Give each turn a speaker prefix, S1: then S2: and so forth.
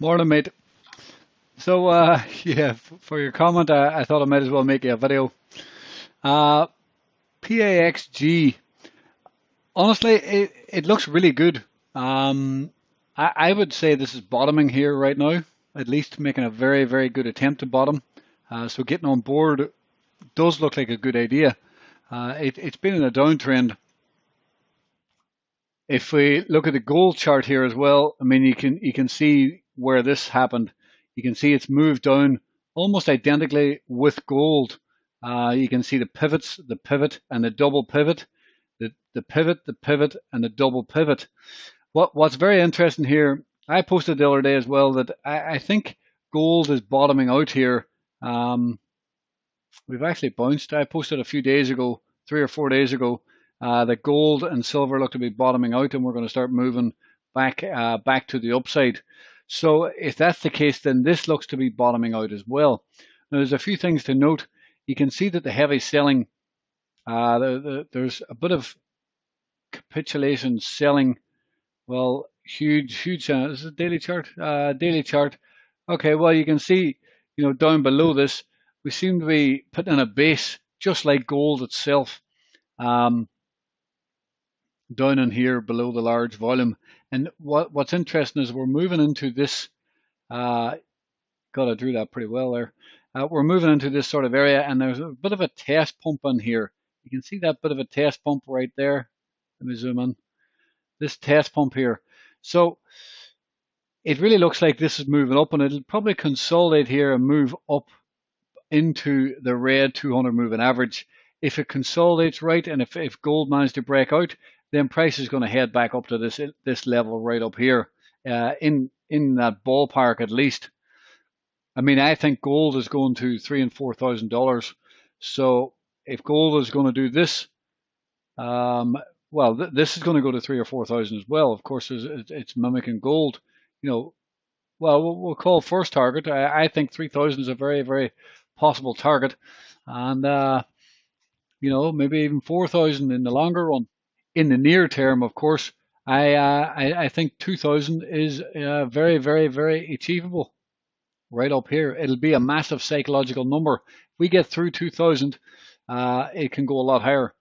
S1: Morning, mate. So, yeah, for your comment, I thought I might as well make you a video. Uh, PAXG, honestly, it looks really good. Um, I would say this is bottoming here right now, at least making a very, very good attempt to bottom. So getting on board does look like a good idea. It's been in a downtrend. If we look at the gold chart here as well, I mean, you can see where this happened. You can see it's moved down almost identically with gold. You can see the pivots, the pivot, and the double pivot, the pivot, the pivot, and the double pivot. What's very interesting here, I posted the other day as well that I think gold is bottoming out here. Um, we've actually bounced. I posted a few days ago, 3 or 4 days ago, that gold and silver look to be bottoming out, and we're going to start moving back to the upside. So if that's the case, then this looks to be bottoming out as well. Now, there's a few things to note. You can see that the heavy selling, there's a bit of capitulation selling. Well, huge. This is a daily chart. Daily chart. Okay, well, you can see, down below this, we seem to be putting in a base, just like gold itself, um, down in here below the large volume. And what's interesting is we're moving into this. Uh, God, I drew that pretty well there. We're moving into this sort of area, and there's a bit of a test pump in here. You can see that bit of a test pump right there. Let me zoom in. This test pump here. So it really looks like this is moving up, and it'll probably consolidate here and move up into the red 200 moving average. If it consolidates right, and if gold managed to break out, then price is going to head back up to this level right up here, in that ballpark at least. I mean, I think gold is going to $3,000 and $4,000. So if gold is going to do this, well, this is going to go to 3 or 4,000 as well. Of course, it's mimicking gold. Well, we'll call first target. I think 3,000 is a very, very possible target, and maybe even 4,000 in the longer run. In the near term, of course, I think 2,000 is very, very, very achievable. Right up here, it'll be a massive psychological number. If we get through 2,000, it can go a lot higher.